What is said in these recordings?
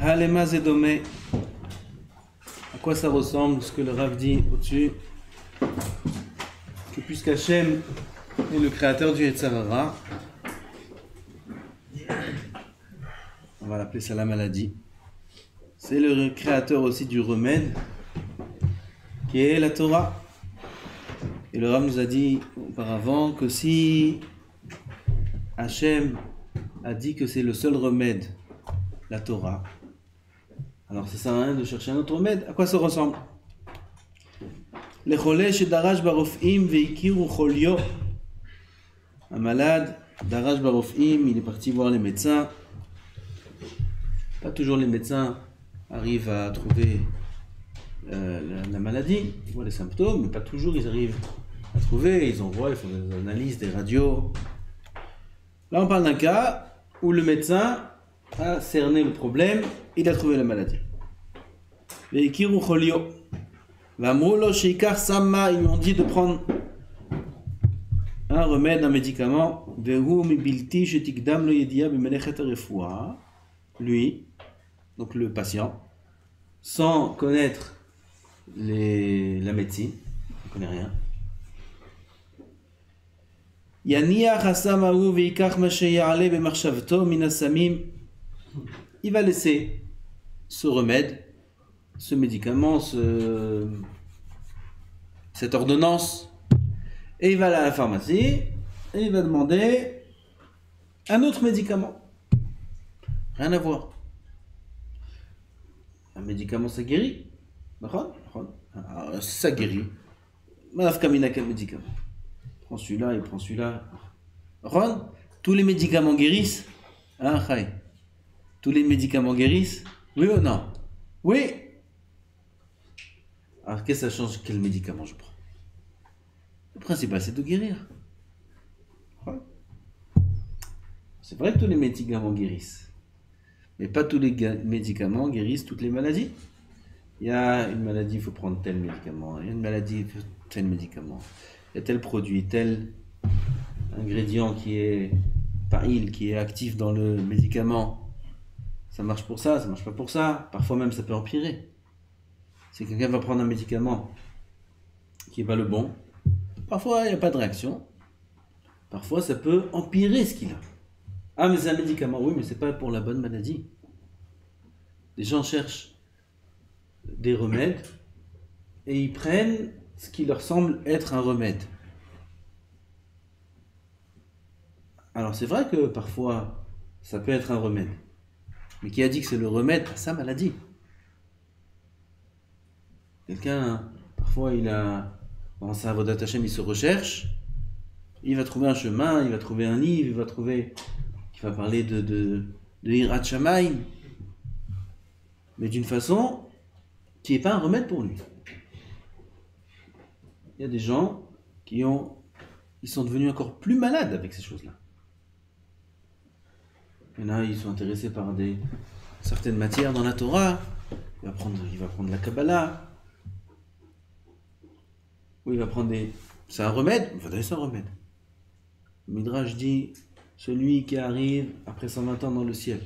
Halema Zedome. À quoi ça ressemble ce que le Rav dit au-dessus? Que puisque Hachem est le créateur du Yetzer Hara, on va l'appeler ça la maladie, c'est le créateur aussi du remède qui est la Torah. Et le Rav nous a dit auparavant que si Hachem a dit que c'est le seul remède, la Torah, alors ça sert à rien de chercher un autre remède. À quoi ça ressemble? Un malade, Darash Barofim, il est parti voir les médecins. Pas toujours les médecins arrivent à trouver la maladie, ils voient les symptômes, mais pas toujours ils arrivent à trouver. Ils envoient, ils font des analyses, des radios. Là on parle d'un cas où le médecin a cerné le problème, il a trouvé la maladie. Veikiru Cholio. Vamrulo Sheikar Sama, ils lui ont dit de prendre un remède, un médicament. Vehu mibilti shetikdam lo yedia bimelechet refoua. Lui, donc le patient, sans connaître la médecine, il ne connaît rien. Yaniya Hasamahu veikach ma sheyale bemarchavto minasamim. Il va laisser ce remède, ce médicament, cette ordonnance, et il va aller à la pharmacie et il va demander un autre médicament. Rien à voir. Un médicament ça guérit. Ça guérit. Madame Kamina, quel médicament? Il prend celui-là, il prend celui-là. Tous les médicaments guérissent. Hein, Khaï? Tous les médicaments guérissent? Oui ou non? Oui. Alors qu'est-ce que ça change quel médicament je prends? Le principal c'est de guérir. C'est vrai que tous les médicaments guérissent, mais pas tous les médicaments guérissent toutes les maladies. Il y a une maladie, il faut prendre tel médicament. Il y a une maladie, il faut tel médicament. Il y a tel produit, tel ingrédient qui est païl, qui est actif dans le médicament. Ça marche pour ça, ça marche pas pour ça. Parfois même ça peut empirer. Si quelqu'un va prendre un médicament qui n'est pas le bon, parfois il n'y a pas de réaction. Parfois ça peut empirer ce qu'il a. Ah mais c'est un médicament, oui mais c'est pas pour la bonne maladie. Les gens cherchent des remèdes et ils prennent ce qui leur semble être un remède. Alors c'est vrai que parfois ça peut être un remède, mais qui a dit que c'est le remède à sa maladie? Quelqu'un, parfois il a, dans sa Avodat Hashem, il se recherche, il va trouver un chemin, il va trouver un livre, il va trouver, qui va parler de Hirat Shamayim, mais d'une façon qui n'est pas un remède pour lui. Il y a des gens ils sont devenus encore plus malades avec ces choses-là. Il y en a, ils sont intéressés par certaines matières dans la Torah, il va prendre la Kabbalah, ou il va prendre c'est un remède, il va donner ça un remède. Le Midrash dit, celui qui arrive après 120 ans dans le ciel.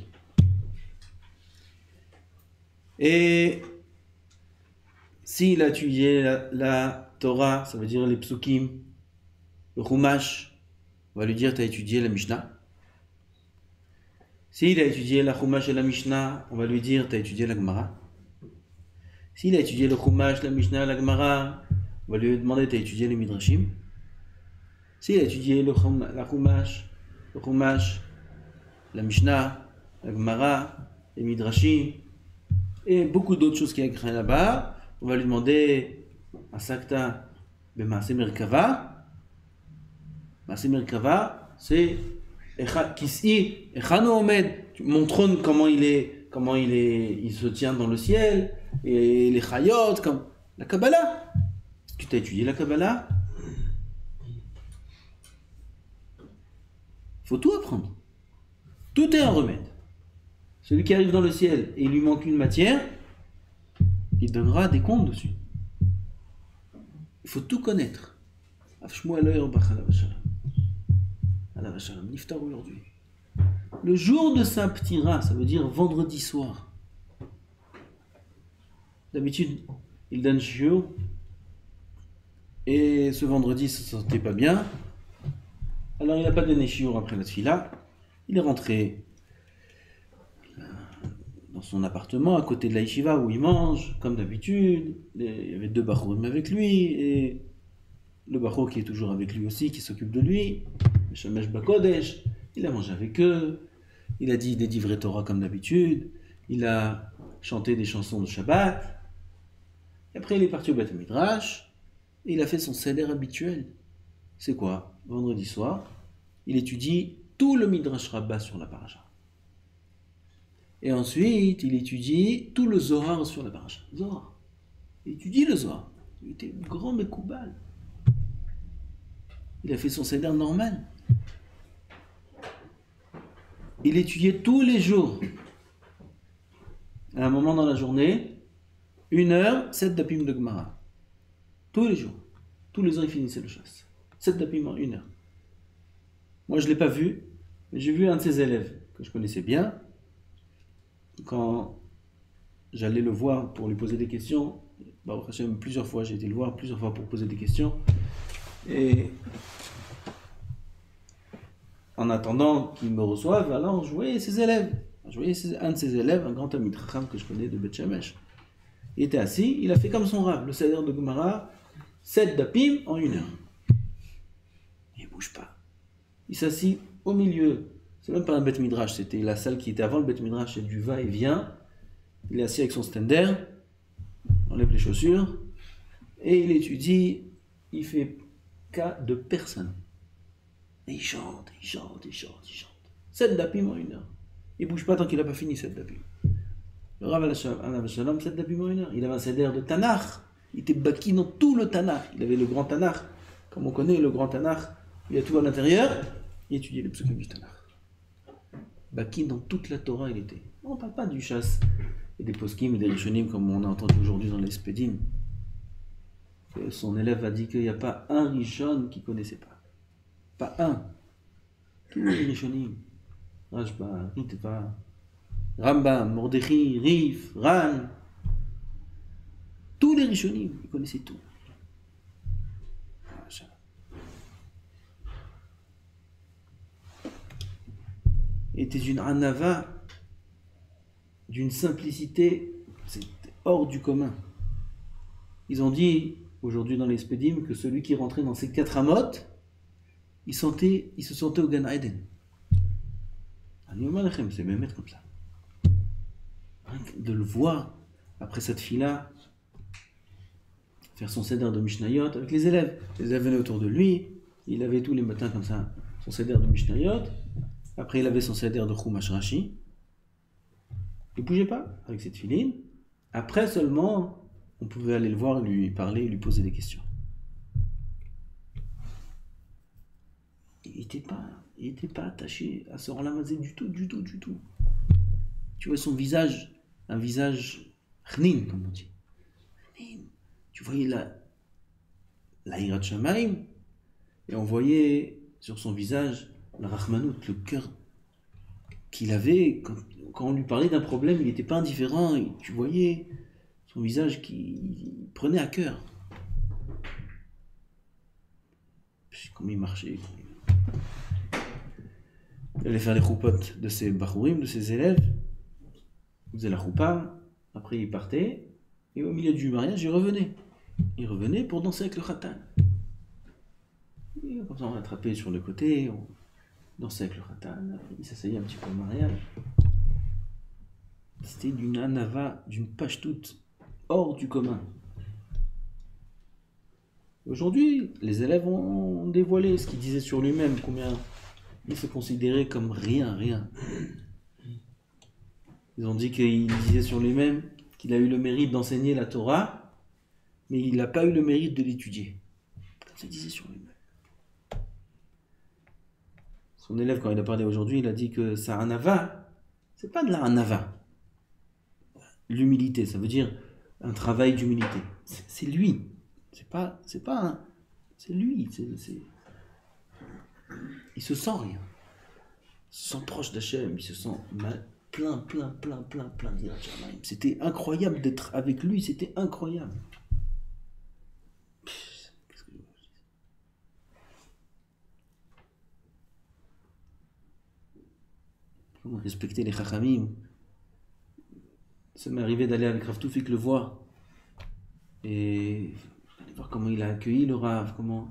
Et s'il a étudié la Torah, ça veut dire les psukim, le Chumash, on va lui dire, tu as étudié la Mishnah. S'il a étudié la Chumash et la Mishnah, on va lui dire, tu as étudié la Gemara. S'il a étudié le Chumash, la Mishnah, la Gemara, on va lui demander, tu as étudié les Midrashim. S'il a étudié la Chumash, le Chumash, la Mishnah, la Gemara, les Midrashim, et beaucoup d'autres choses qui est écrit là-bas, on va lui demander Asakta B'Maaseh Merkava. Maaseh Merkava, c'est Kis'i Echanu Omed. Mon trône, comment il se tient dans le ciel, et les Chayot, comme la Kabbalah. Tu t'as étudié la Kabbalah? Il faut tout apprendre. Tout est un remède. Celui qui arrive dans le ciel et il lui manque une matière, il donnera des comptes dessus. Il faut tout connaître. Niftar aujourd'hui. Le jour de sa ptira, ça veut dire vendredi soir. D'habitude, il donne shiur. Et ce vendredi, ça ne se sentait pas bien. Alors il n'a pas donné shiur après la tfila. Il est rentré dans son appartement à côté de la yeshiva où il mange, comme d'habitude. Il y avait 2 bachorim avec lui, et le bacho qui est toujours avec lui aussi, qui s'occupe de lui, le Shemesh Bakodesh. Il a mangé avec eux, il a dit des divrei Torah comme d'habitude, il a chanté des chansons de Shabbat. Et après il est parti au Beth Midrash, et il a fait son seder habituel. C'est quoi? Vendredi soir, il étudie tout le Midrash Rabbah sur la paracha. Et ensuite, il étudie tout le Zohar sur la paracha. Zohar. Il étudie le Zohar. Il était grand Mekoubal. Il a fait son seder normal. Il étudiait tous les jours. À un moment dans la journée, 1 heure, 7 dapim de Gemara. Tous les jours. Tous les ans, il finissait le chasse. 7 dapim en 1 heure. Moi, je ne l'ai pas vu, mais j'ai vu un de ses élèves que je connaissais bien. Quand j'allais le voir pour lui poser des questions, plusieurs fois, j'ai été le voir plusieurs fois pour poser des questions. Et en attendant qu'il me reçoive, alors je voyais ses élèves. Je voyais un de ses élèves, un grand Talmid Chacham que je connais de Beth Shemesh. Il était assis, il a fait comme son rab, le seder de Gemara, 7 dapim en 1 heure. Il ne bouge pas. Il s'assit au milieu. C'est même pas un Beth Midrash, c'était la salle qui était avant le Beth Midrash, c'est du va-et-vient. Il est assis avec son stender, enlève les chaussures, et il étudie, il fait cas de personne. Et il chante, il chante, il chante, il chante. 7 dapim en 1 heure. Il ne bouge pas tant qu'il n'a pas fini 7 dapim. Le Rav Shalom, 7 dapim en 1 heure. Il avait un seder de Tanakh, il était baki dans tout le Tanakh. Il avait le grand Tanakh, comme on connaît le grand Tanakh, il y a tout à l'intérieur, il étudiait les psukim du Tanakh. Baki dans toute la Torah il était. On ne parle pas du chasse et des poskim et des rishonim comme on a entendu aujourd'hui dans les spedim. Son élève a dit qu'il n'y a pas un rishon qui ne connaissait pas. Pas un. Tous les rishonim. Rashba, Ritva, Rambam, Mordechai, Rif, Ran. Tous les rishonim, ils connaissaient tout. Était une anava d'une simplicité, c'est hors du commun. Ils ont dit aujourd'hui dans les Spedim que celui qui rentrait dans ces 4 amot, il se sentait au Gan Eden. C'est même être comme ça. De le voir après cette fila faire son seder de Mishnayot avec les élèves. Les élèves venaient autour de lui, il avait tous les matins comme ça son seder de Mishnayot. Après, il avait son seder de Chumash Rashi. Il ne bougeait pas avec cette filine. Après seulement, on pouvait aller le voir, lui parler, lui poser des questions. Il n'était pas attaché à se renlamasser du tout. Tu vois son visage, un visage chnin, comme on dit. Tu voyais la Hirat Shamaim, et on voyait sur son visage la Rahmanout, le cœur qu'il avait, quand on lui parlait d'un problème, il n'était pas indifférent, et tu voyais son visage qui prenait à cœur. Comme il marchait. Il allait faire les choupotes de ses bachourim, de ses élèves, il faisait la choupa, après il partait, et au milieu du mariage, il revenait. Il revenait pour danser avec le khatan. Et comme ça, on l'attrapait sur le côté, on dansait avec le khatan, il s'asseyait un petit peu au mariage. C'était d'une anava, d'une pashtout hors du commun. Aujourd'hui, les élèves ont dévoilé ce qu'il disait sur lui-même, combien il se considérait comme rien. Ils ont dit qu'il disait sur lui-même qu'il a eu le mérite d'enseigner la Torah, mais il n'a pas eu le mérite de l'étudier. Comme ça, il disait sur lui-même. Son élève, quand il a parlé aujourd'hui, il a dit que sa anava, c'est pas de la anava. L'humilité, ça veut dire un travail d'humilité. C'est lui. c'est pas un, c'est lui, il se sent rien. Il se sent proche d'Hachem, il se sent plein d'Yirat Shamayim. C'était incroyable d'être avec lui, c'était incroyable. Qu'est-ce que je veux dire? Comment respecter les Chachamim? Ça m'est arrivé d'aller avec Rav Toufik le voir. Et allez voir comment il a accueilli le Rav, comment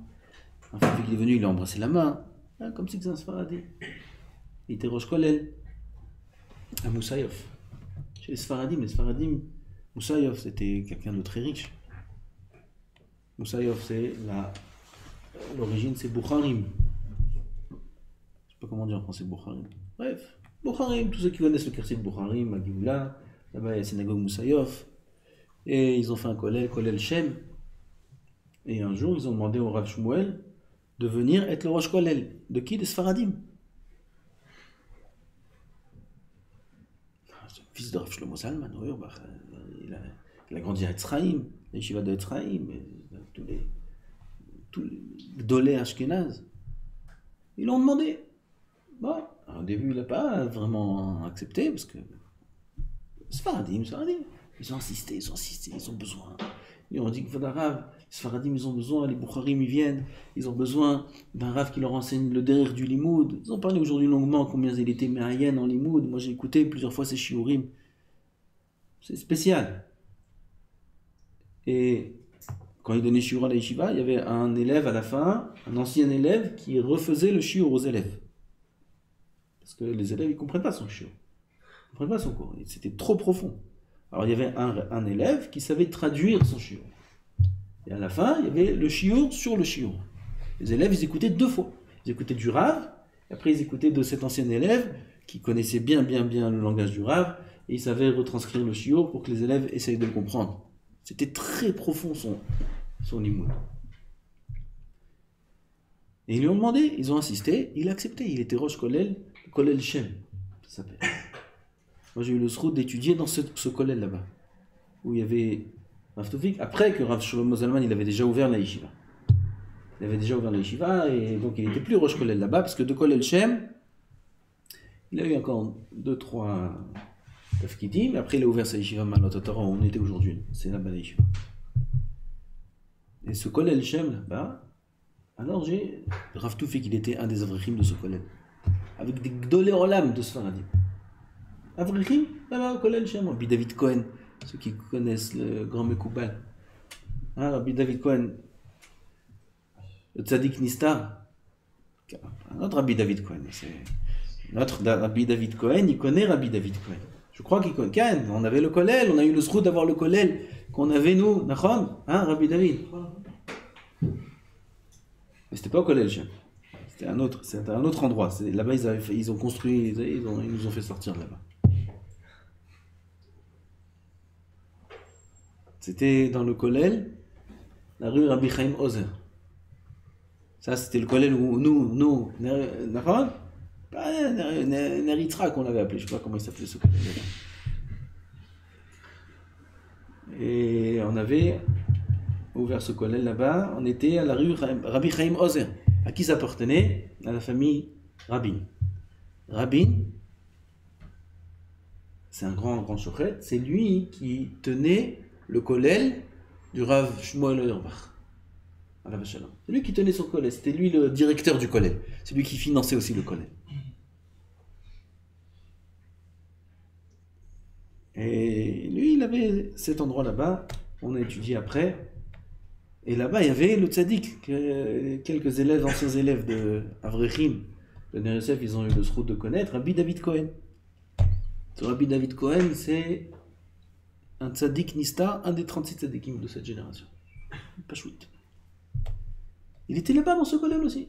Rav Toufik il est venu, il a embrassé la main, hein, comme si c'était un Sfaradi. Il était Rosh Kolel à Moussaïov. Chez les Sfaradim, Moussaïov c'était quelqu'un de très riche. Moussaïov l'origine c'est Bukharim. Je sais pas comment dire en français Bukharim. Bref, Bukharim, tous ceux qui connaissent le quartier de Bukharim, à Géoula, là-bas il y a la synagogue Moussaïov. Et ils ont fait un Kolel Shem. Et un jour, ils ont demandé au Rav Shmuel de venir être le Rosh Kolel. De qui? Des Sfaradim. C'est le fils de Rav Shlomo Zalman, il a grandi à Etzraïm, les Yeshiva de Etzraïm, tous les Gdolé Ashkenaz. Ils l'ont demandé. Bon, au début, il n'a pas vraiment accepté, parce que Sfaradim. Ils ont insisté, ils ont besoin. Ils ont dit qu'il faut d'un Rav. Les Sfaradim, ils ont besoin, les Bukharim, ils viennent. Ils ont besoin d'un Rav qui leur enseigne le derrière du limoud. Ils ont parlé aujourd'hui longuement combien il était méhayen en limoud. Moi, j'ai écouté plusieurs fois ces shiurim. C'est spécial. Et quand ils donnaient shiur à la yeshiva, il y avait un élève à la fin, un ancien élève qui refaisait le shiur aux élèves. Parce que les élèves, ils ne comprennent pas son shiur. Ils ne comprennent pas son cours. C'était trop profond. Alors il y avait un élève qui savait traduire son shiur. Et à la fin, il y avait le shiur sur le shiur. Les élèves, ils écoutaient 2 fois. Ils écoutaient du Rav, et après ils écoutaient de cet ancien élève qui connaissait bien le langage du Rav, et il savait retranscrire le shiur pour que les élèves essayent de le comprendre. C'était très profond son limoud. Et ils lui ont demandé, ils ont insisté, il a accepté. Il était Rosh Kolel Shem, ça s'appelle. Moi, j'ai eu le zrout d'étudier dans ce collège là-bas, où il y avait Rav Toufik, après que Rav Shlomo Zalman, il avait déjà ouvert la yeshiva. Il avait déjà ouvert la yeshiva, et donc il n'était plus Rosh Kolel là-bas, parce que de Kolel Shem, il a eu encore 2-3 tafkidim, mais après il a ouvert sa yeshiva Malot Torah, où on était aujourd'hui. C'est là-bas la yeshiva. Et ce Kolel Shem là-bas, alors Rav Toufik, il était un des avrechim de ce collège, avec des Gdolé Olam de Sfaradim. Avrechim, là-bas, au Kolel Shem, Rabbi David Cohen, ceux qui connaissent le grand Mekoubal. Hein, Rabbi David Cohen, le Tzadik Nistar, un autre Rabbi David Cohen, c'est notre Rabbi David Cohen, il connaît Rabbi David Cohen. Je crois qu'il connaît. On avait le Kolel, on a eu le zrout d'avoir le Kolel qu'on avait nous, Nachon, hein, Rabbi David. Mais c'était pas au Kolel Shem. C'était un autre endroit. Là-bas, ils ont construit, ils nous ont fait sortir de là-bas. C'était dans le Kolel, la rue Rabbi Chaim Ozer. Ça, c'était le Kolel où nous, Nachon, Neritra qu'on l'avait appelé, je ne sais pas comment il s'appelait ce Kolel. Et on avait ouvert ce Kolel là-bas, on était à la rue Rabbi Chaim Ozer. À qui ça appartenait? À la famille Rabin. Rabin, c'est un grand chochet, c'est lui qui tenait le Kolel du Rav Shmuel Auerbach. C'est lui qui tenait son Kolel, c'était lui le directeur du Kolel. C'est lui qui finançait aussi le Kolel. Et lui, il avait cet endroit là-bas, on a étudié après. Et là-bas, il y avait le tzaddik, quelques élèves, anciens élèves de Avrechim, de Ner Yosef, ils ont eu le zrout de connaître, Rabbi David Cohen. Ce Rabbi David Cohen, c'est un tzaddik Nista, un des 36 tzaddikim de cette génération. Pashut. Il était là-bas dans ce Kolel aussi.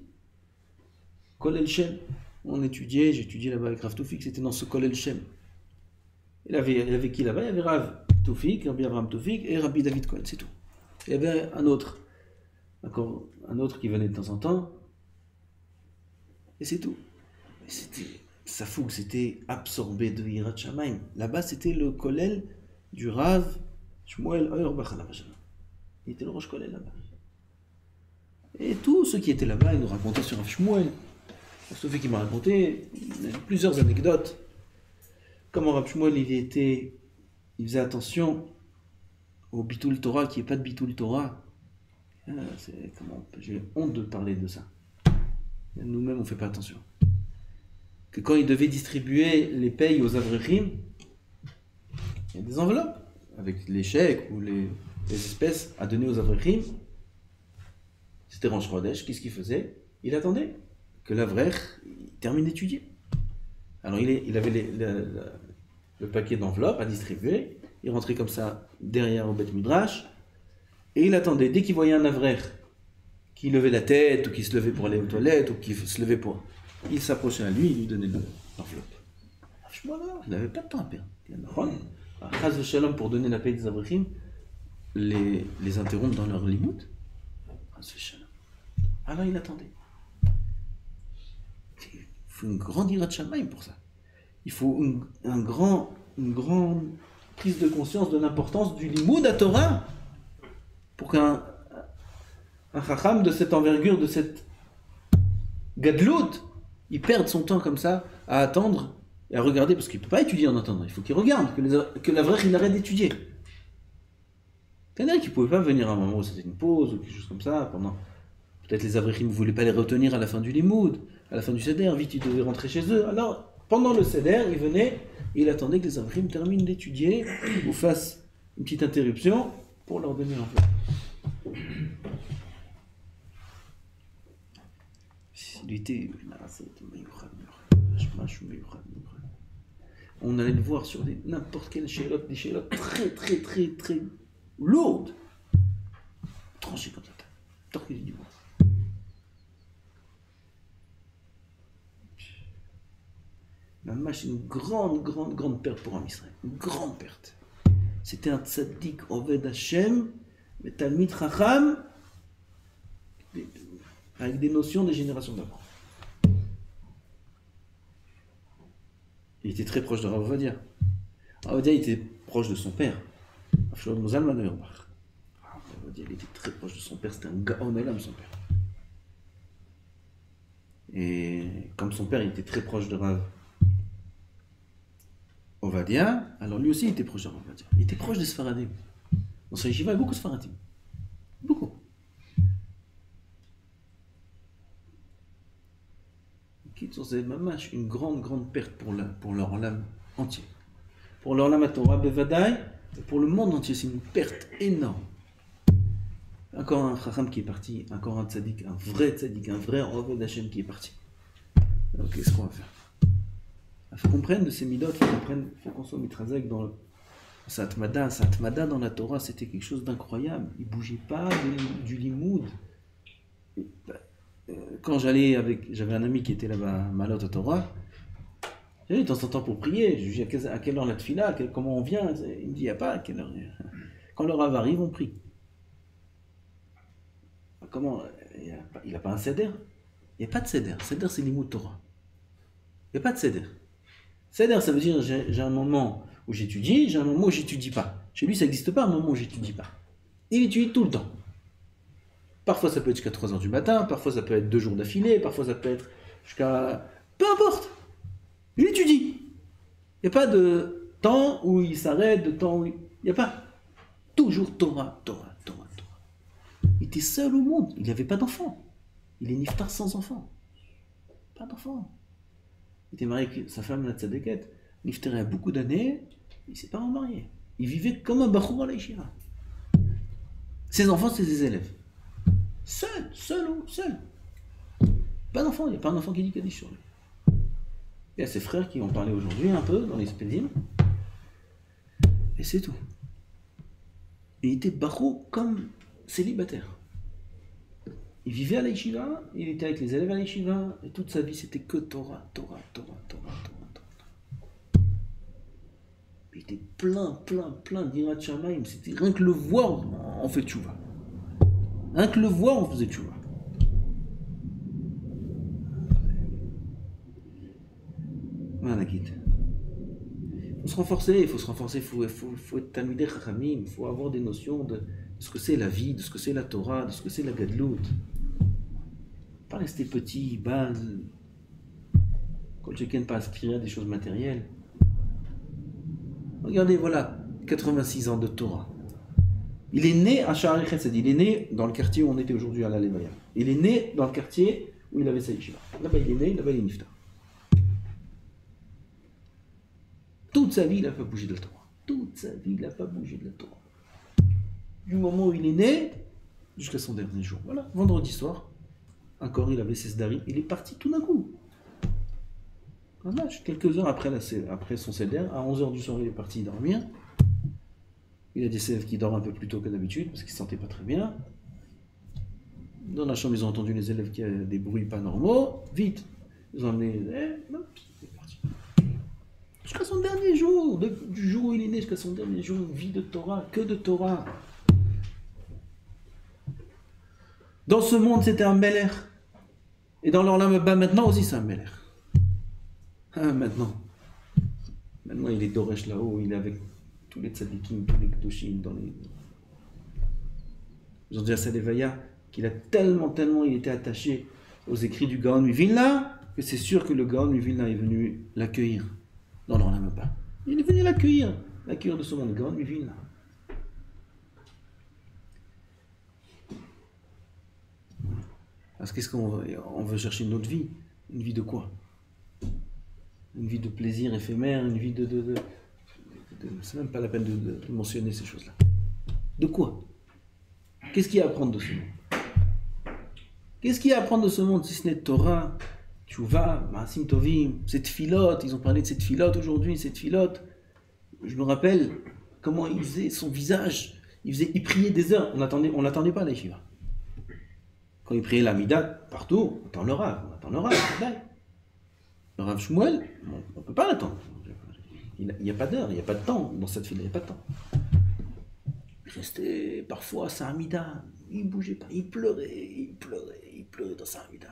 Kolel Shem. J'ai étudié là-bas avec Rav Toufik, c'était dans ce Kolel Shem. Il y avait qui là-bas? Il y avait Rav Toufik, Rabbi Avraham Toufik et Rabbi David Cohen, c'est tout. Il y avait un autre qui venait de temps en temps, et c'est tout. Sa fougue, c'était absorbé de Yirat Shamayim. Là-bas, c'était le Kolel du Rav Shmuel Auerbach. Il était le Rosh Kollel là-bas. Et tous ceux qui étaient là-bas, ils nous racontaient sur Rav Shmuel. Sauf qu'il m'a raconté plusieurs anecdotes. Comment Rav Shmuel, il faisait attention au Bitoul Torah, qui n'est pas de Bitoul Torah. J'ai honte de parler de ça. Nous-mêmes, on ne fait pas attention. Que quand il devait distribuer les payes aux Avrechim, il y a des enveloppes avec les chèques ou les espèces à donner aux Avrechim. C'était Rosh Chodesh. Qu'est-ce qu'il faisait? Il attendait que l'Avrech termine d'étudier. Alors il avait le paquet d'enveloppes à distribuer. Il rentrait comme ça derrière au Beth Midrash et il attendait. Dès qu'il voyait un Avrech qui levait la tête ou qui se levait pour aller aux toilettes ou qui se levait pour... Il s'approchait à lui, il lui donnait l'enveloppe. Il n'avait pas de temps à perdre. Chaz v'shalom, pour donner la paix des Avrechim, les interrompre dans leur limout. Chaz v'shalom. Alors il attendait. Il faut une grande hirat shamayim pour ça. Il faut une grande prise de conscience de l'importance du limoud à Torah pour qu'un chacham de cette envergure, de cette gadlout, il perde son temps comme ça à attendre et à regarder, parce qu'il ne peut pas étudier en attendant. Il faut qu'il regarde, que l'Avrech il arrête d'étudier. C'est-à-dire qu'il ne pouvait pas venir à un moment où c'était une pause ou quelque chose comme ça. Peut-être les Avrechim ne voulaient pas les retenir à la fin du limoud, à la fin du seder, vite ils devaient rentrer chez eux. Alors, pendant le seder, il venait et il attendait que les Avrechim terminent d'étudier ou fassent une petite interruption pour leur donner l'enveloppe. On allait le voir sur n'importe quelle chélotte, des chélottes très très très très lourdes, tranchées comme ça, tant qu'il y a du bois. C'est une grande perte pour un Israël, une grande perte. C'était un tzaddik Oved Hashem, mais Talmid Chacham, avec des notions des générations d'avant. Il était très proche de Rav Ovadia. Rav Ovadia était proche de son père. Rav Zalman Auerbach. Rav Ovadia, il était très proche de son père. C'était un Gaon Elam, son père. Et comme son père, il était très proche de Rav Ovadia, alors lui aussi, il était proche de Rav Ovadia. Il était proche des Sfaradim. Dans sa yeshiva, il y a beaucoup de Sfaradim. Beaucoup. C'est une grande perte pour leur lame entier. Pour leur lame à Torah, Bevadaï, et pour le monde entier, c'est une perte énorme. Encore un chacham qui est parti, encore un tzaddik, un vrai Oved Hashem qui est parti. Alors qu'est-ce qu'on va faire? Il faut qu'on prenne de ces midot, il faut qu'on soit mitrazek dans sa atmada. Sa atmada dans la Torah, c'était quelque chose d'incroyable. Il ne bougeait pas du limoud. Quand j'avais un ami qui était là-bas, Malot à Torah, j'allais de temps en temps pour prier. Je lui dis à quelle heure la tefila, comment on vient. Il me dit, il n'y a pas à quelle heure. Quand le Rav arrive, on prie. Comment? Il n'a pas un seder? Il n'y a pas de seder. Seder, c'est l'imoud Torah. Il n'y a pas de seder. Seder, ça veut dire j'ai un moment où j'étudie, j'ai un moment où j'étudie pas. Chez lui, ça n'existe pas un moment où j'étudie pas. Il étudie tout le temps. Parfois ça peut être jusqu'à 3h du matin, parfois ça peut être 2 jours d'affilée, parfois ça peut être jusqu'à... Peu importe. Il étudie. Il n'y a pas de temps où il s'arrête, de temps où il... Il n'y a pas. Toujours Torah. Il était seul au monde. Il n'avait pas d'enfant. Il est niftar sans enfant. Pas d'enfant. Il était marié avec sa femme, la tzadeket. Niftar il y a beaucoup d'années. Il ne s'est pas remarié. Il vivait comme un bachour à la yeshiva. Ses enfants, c'est ses élèves. Seul. Pas d'enfant, il n'y a pas un enfant qui dit Kaddish sur lui. Il y a ses frères qui ont parlé aujourd'hui un peu dans les spédimes. Et c'est tout. Et il était barreau comme célibataire. Il vivait à la yeshiva, il était avec les élèves à la yeshiva, et toute sa vie c'était que Torah. Il était plein d'Irat Shamayim. C'était rien que le voir, on fait tchouva. Rien que le voir, on faisait tchouva. Voilà, quitte. Il faut se renforcer, il faut être talmidei chachamim, il faut avoir des notions de de ce que c'est la vie, de ce que c'est la Torah, de ce que c'est la Gadlout. Pas rester petit, base. Quand chacun pas aspirer à des choses matérielles. Regardez, voilà, 86 ans de Torah. Il est né à Sha'ar Chesed, il est né dans le quartier où on était aujourd'hui à la Levaya. Il est né dans le quartier où il avait sa yeshiva. Là-bas il est né, là-bas il est niftar. Toute sa vie, il n'a pas bougé de la Torah. Toute sa vie, il n'a pas bougé de la Torah. Du moment où il est né, jusqu'à son dernier jour. Voilà, vendredi soir, encore il avait ses sdarim, il est parti tout d'un coup. Quelques heures après son seder, à 11h du soir, il est parti dormir. Il a des élèves qui dorment un peu plus tôt que d'habitude, parce qu'ils ne se sentaient pas très bien. Dans la chambre, ils ont entendu les élèves qui avaient des bruits pas normaux. Vite, ils ont emmené les élèves. Il est parti. Jusqu'à son dernier jour, du jour où il est né jusqu'à son dernier jour, une vie de Torah, que de Torah. Dans ce monde, c'était un Meler. Et dans l'Olam Haba, maintenant aussi, c'est un Meler. Ah, maintenant, il est Doresh là-haut, il est avec tous les tzadikim, tous les kdoshim, Ils ont dit à Sadevaya qu'il a tellement, il était attaché aux écrits du Gaon Mivilna, que c'est sûr que le Gaon Mivilna est venu l'accueillir dans l'Olam Haba. Il est venu l'accueillir de ce monde, Gaon Mivilna. Parce qu'est-ce qu'on veut? On veut chercher une autre vie. Une vie de quoi? Une vie de plaisir éphémère, une vie de c'est même pas la peine de mentionner ces choses-là. De quoi? Qu'est-ce qu'il y a à apprendre de ce monde? Qu'est-ce qu'il y a à apprendre de ce monde si ce n'est Torah, Tchouva, Maasim Tovim, cette filote? Ils ont parlé de cette filote aujourd'hui, cette filote. Je me rappelle comment il faisait son visage. Il priait des heures. On l'attendait pas à l'Yeshiva. Quand il priait l'Amida, partout, on attend le Rav. Le Rav Shmuel, on ne peut pas l'attendre. Il n'y a pas d'heure, il n'y a pas de temps dans cette file, il n'y a pas de temps. Il restait parfois à sa Amida, il ne bougeait pas, il pleurait dans sa Amida.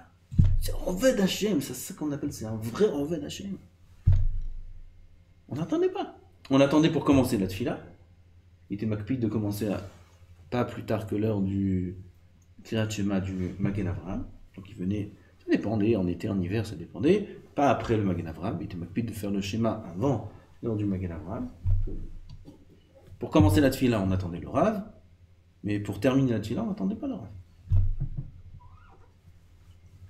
C'est un Oved Hashem, c'est ça qu'on appelle, c'est un vrai Oved Hashem. On n'attendait pas. On attendait pour commencer la tfila. Il était makpid de commencer pas plus tard que l'heure du Kriyat Shema du Magen Avraham. Donc il venait, ça dépendait, en été, en hiver, ça dépendait. Pas après le Magen Avraham, il était makpid de faire le schéma avant l'heure du Magen Avraham. Pour commencer la tfila, on attendait le Rav, mais pour terminer la tfila, on n'attendait pas le Rav.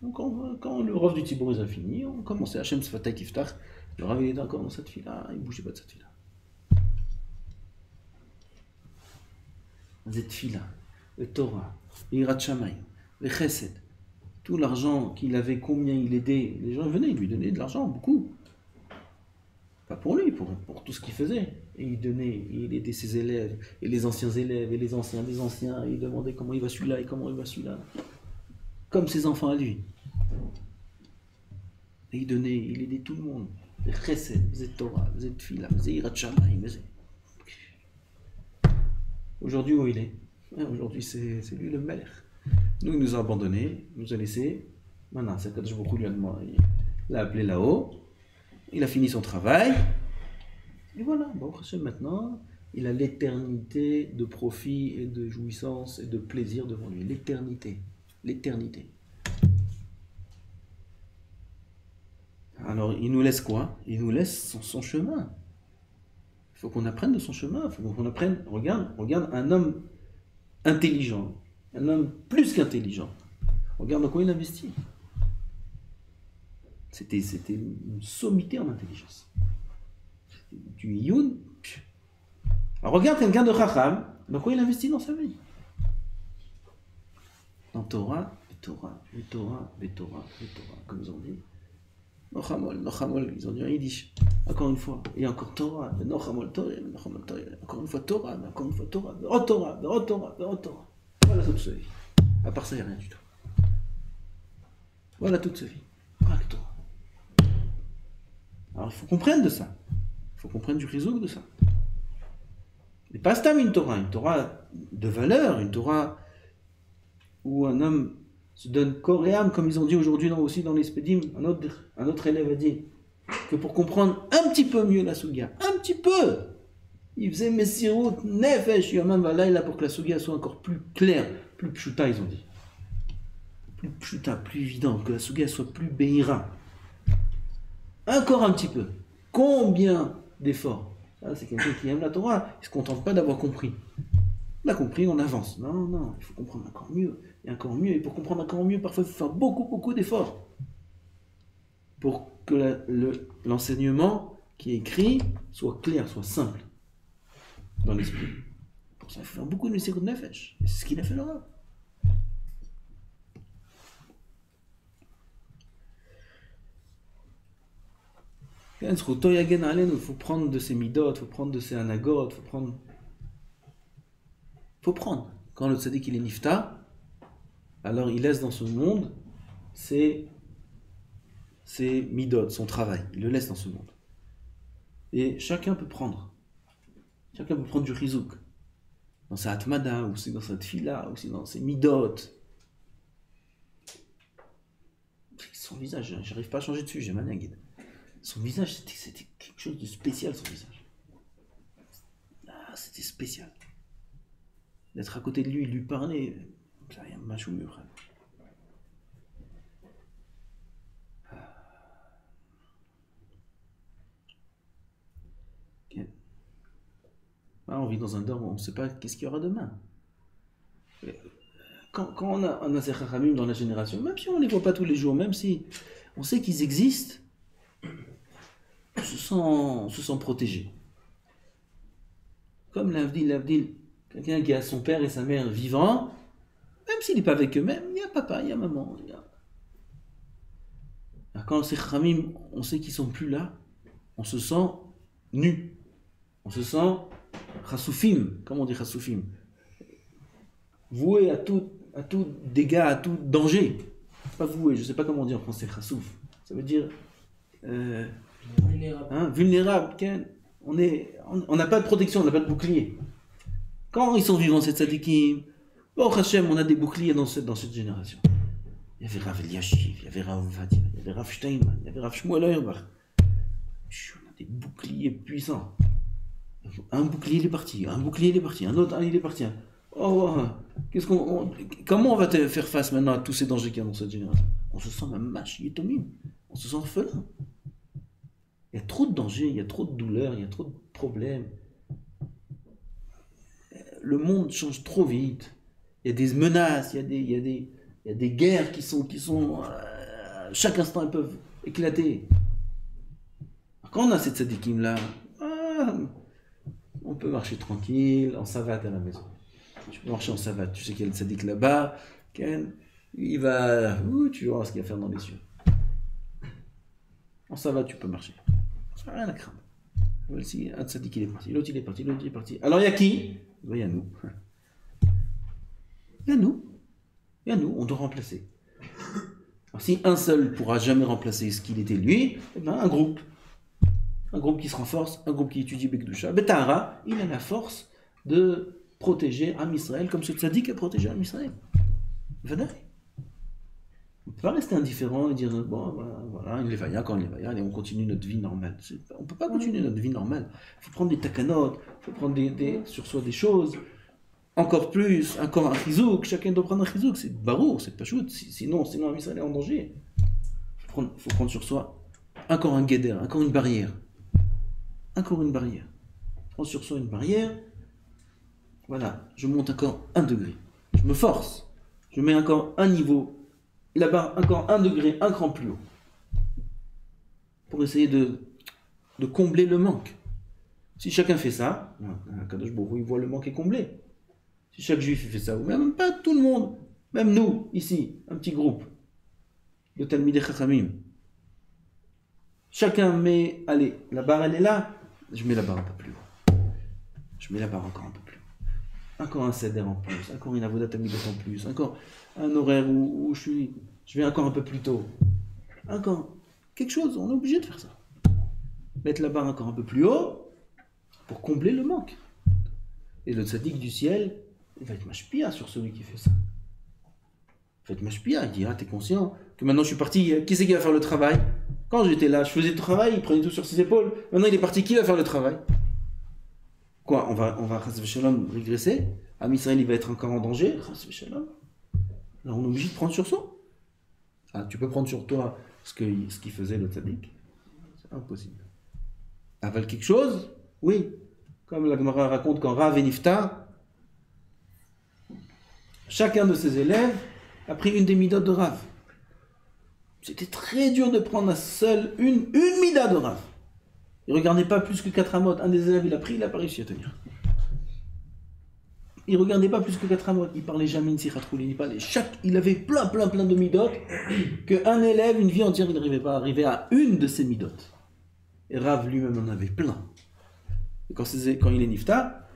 Donc quand le Rav du Tibourez a fini, on commençait Hashem Sfatay Tiftach. Le Rav il était encore dans cette tfila, il ne bougeait pas de cette tfila. Cette tfila, le Torah, le Yirat Shamayim, le Chesed, tout l'argent qu'il avait, combien il aidait, les gens venaient, ils lui donnaient de l'argent, beaucoup. Pas pour lui, pour tout ce qu'il faisait. Et il aidait ses élèves, et les anciens élèves, et les anciens des anciens, et il demandait comment il va celui-là, et comment il va celui-là. Comme ses enfants à lui. Et il aidait tout le monde. Les Chesed, les Torah, les Tfila, les Yirat Shamayim, Aujourd'hui, où il est? Aujourd'hui, c'est lui le Melech. Nous, il nous a abandonnés, il nous a laissés. Maintenant, c'est Kadosh Baruch Hu lui a demandé, il l'a appelé là-haut. Il a fini son travail. Et voilà, Baruch Hashem, maintenant, il a l'éternité de profit et de jouissance et de plaisir devant lui. L'éternité. L'éternité. Alors, il nous laisse quoi? Il nous laisse son chemin. Il faut qu'on apprenne de son chemin. Il faut qu'on apprenne. Regarde un homme intelligent. Un homme plus qu'intelligent. Regarde dans quoi il investit. C'était une sommité en intelligence. Du Youn. Alors regarde quelqu'un de Chacham, dans quoi il investit dans sa vie. Dans Torah, Torah, Torah, Torah, comme ils ont dit. Nochamol, ils ont dit en yiddish. Encore une fois, et encore Torah, Nochamol Torah, encore une fois Torah, encore une fois Torah, Torah. Voilà toute sa vie. À part ça, il n'y a rien du tout. Voilà toute sa vie. Voilà que Torah. Alors il faut qu'on prenne de ça. Il faut qu'on prenne du réseau de ça. Et pas stam une Torah de valeur, une Torah où un homme se donne corps et âme, comme ils ont dit aujourd'hui aussi dans les Spédim, un autre élève a dit que pour comprendre un petit peu mieux la Souga, un petit peu, Il faisait Messirut Nefesh Yomam Valayla pour que la Sugia soit encore plus claire, plus pshuta, ils ont dit. Plus pshuta, plus évident, que la Sugia soit plus beira. Encore un petit peu. Combien d'efforts? C'est quelqu'un qui aime la Torah, il ne se contente pas d'avoir compris. On a compris, on avance. Non, non, il faut comprendre encore mieux, et encore mieux. Et pour comprendre encore mieux, parfois il faut faire beaucoup d'efforts. Pour que l'enseignement qui est écrit soit clair, soit simple dans l'esprit. Pour ça, il faut faire beaucoup de Messirut Nefesh. Et c'est ce qu'il a fait là. Il faut prendre de ses midot, il faut prendre de ses anagot, il faut prendre. Quand le tzaddik il est nifta, alors il laisse dans ce monde ses midot, son travail. Il le laisse dans ce monde. Et chacun peut prendre. Chacun peut prendre du chizouk. Dans sa atmada, ou c'est dans sa tfila, ou c'est dans ses midot. Son visage, j'arrive pas à changer dessus, j'ai mal à guide. Son visage, c'était quelque chose de spécial, son visage. Ah, c'était spécial. D'être à côté de lui, lui parler, ça rien mâche au mur. Ah, on vit dans un dorme, on ne sait pas qu'est-ce qu'il y aura demain. Quand on a ces chachamim dans la génération, même si on ne les voit pas tous les jours, même si on sait qu'ils existent, on se sent protégé. Comme l'Avdil, quelqu'un qui a son père et sa mère vivants, même s'il n'est pas avec eux-mêmes, il y a papa, il y a maman. Alors quand ces chachamim, on sait qu'ils ne sont plus là, on se sent nu. On se sent chassoufim, comment on dit chassoufim, voué à tout dégât, à tout danger. Pas voué, je ne sais pas comment on dit en français, chassouf. Ça veut dire vulnérable. Vulnérable. On n'a pas de protection, on n'a pas de bouclier. Quand ils sont vivants, ces tzadikim, oh Hachem, on a des boucliers dans cette génération. Il y avait Rav Eliashiv, il y avait Rav Vadia, il y avait Rav Steinman, il y avait Rav Shmuel Auerbach. On a des boucliers puissants. Un bouclier il est parti, un bouclier il est parti, un autre il est parti. Comment on va faire face maintenant à tous ces dangers qu'il y a dans cette génération? On se sent même mâche, on se sent orphelin. Il y a trop de dangers, il y a trop de douleurs, il y a trop de problèmes. Le monde change trop vite. Il y a des menaces, il y a des guerres qui sont chaque instant elles peuvent éclater. Quand on a cette tzadikim là, on peut marcher tranquille, en savate à la maison. Tu peux marcher en savate, tu sais qu'il y a le tzaddik là-bas, il va, tu verras ce qu'il va faire dans les cieux. En savate, tu peux marcher. Ça n'a rien à craindre. Voici un tzaddik il est parti, l'autre il est parti, l'autre il est parti. Alors il y a qui? Il y a nous. Il y a nous, on doit remplacer. Alors si un seul ne pourra jamais remplacer ce qu'il était lui, eh bien un groupe qui se renforce, un groupe qui étudie Bekdusha. Betahara, il a la force de protéger Am Israël comme ce tzaddik a protégé Am Israël. Vadaï. On ne peut pas rester indifférent et dire bon, voilà, il est quand il est vaillant, et on continue notre vie normale. On ne peut pas continuer notre vie normale. Il faut prendre des takanot, il faut prendre sur soi des choses. Encore plus, encore un chizouk, chacun doit prendre un chizouk, c'est barour, c'est pas choute, sinon Am Israël est en danger. Il faut prendre sur soi encore un guéder, encore une barrière. Encore une barrière. Prends sur soi une barrière. Voilà, je monte encore 1 degré. Je me force. Je mets encore un niveau. Là-bas, encore 1 degré, un cran plus haut. Pour essayer de combler le manque. Si chacun fait ça, Kadosh Baruch Hu, il voit le manque est comblé. Si chaque juif fait ça, ou même pas tout le monde, même nous, ici, un petit groupe de Talmidei Chachamim. Chacun met, allez, la barre elle est là, je mets la barre un peu plus haut. Je mets la barre encore un peu plus haut. Encore un seder en plus, encore une avodat amidot en plus, encore un horaire où je vais encore un peu plus tôt. Encore quelque chose, on est obligé de faire ça. Mettre la barre encore un peu plus haut pour combler le manque. Et le tzaddik du ciel, il va être mashpia sur celui qui fait ça. Il va être mashpia, il dit, t'es conscient que maintenant je suis parti, qui c'est qui va faire le travail? Quand j'étais là, je faisais le travail, il prenait tout sur ses épaules. Maintenant il est parti, qui va faire le travail? Quoi, on va chas v'shalom régresser? Am Israël, il va être encore en danger? Chas v'shalom. Là, on est obligé de prendre sur soi. Ah, tu peux prendre sur toi ce qu'il faisait le tzaddik? C'est impossible. Aval quelque chose? Oui. Comme la Gemara raconte quand Rav et Nifta, chacun de ses élèves a pris une des midotes de Rav. C'était très dur de prendre une mida de Rav. Il ne regardait pas plus que 4 amot. Un des élèves, il n'a pas réussi à tenir. Il ne regardait pas plus que 4 amot. Il ne parlait jamais une siratrouli. Il avait plein de midotes qu'un élève, une vie entière, il n'arrivait pas à arriver à une de ces midotes. Et Rav lui-même en avait plein. Et quand il est nifta,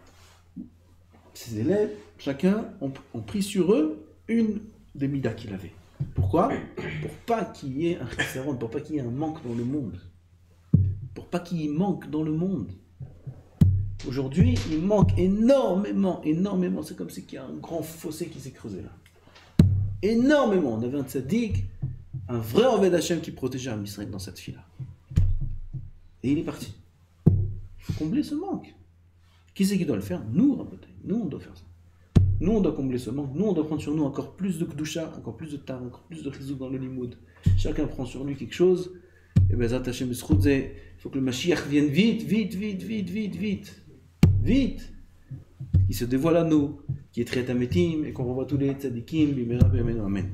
ses élèves, chacun, ont pris sur eux une des midas qu'il avait. Pourquoi? Pour pas qu'il y ait un chesron, pour pas qu'il y ait un manque dans le monde. Pour pas qu'il y manque dans le monde. Aujourd'hui, il manque énormément. C'est comme si il y a un grand fossé qui s'est creusé là. Énormément. On avait un tzaddik, un vrai Oved Hashem qui protégeait un Israël dans cette fille-là. Et il est parti. Il faut combler ce manque. Qui c'est qui doit le faire? Nous, Rabotai. Nous, on doit faire ça. Nous, on doit combler ce manque. Nous, on doit prendre sur nous encore plus de Kedusha, encore plus de Tar, encore plus de Chizouk dans le Limoud. Chacun prend sur lui quelque chose. Et bien, Zat Hashem Esroudze, il faut que le Mashiach vienne vite. Qui se dévoile à nous, qui est très tametim, et qu'on revoit tous les tzadikim, bimera, bimeno, amen.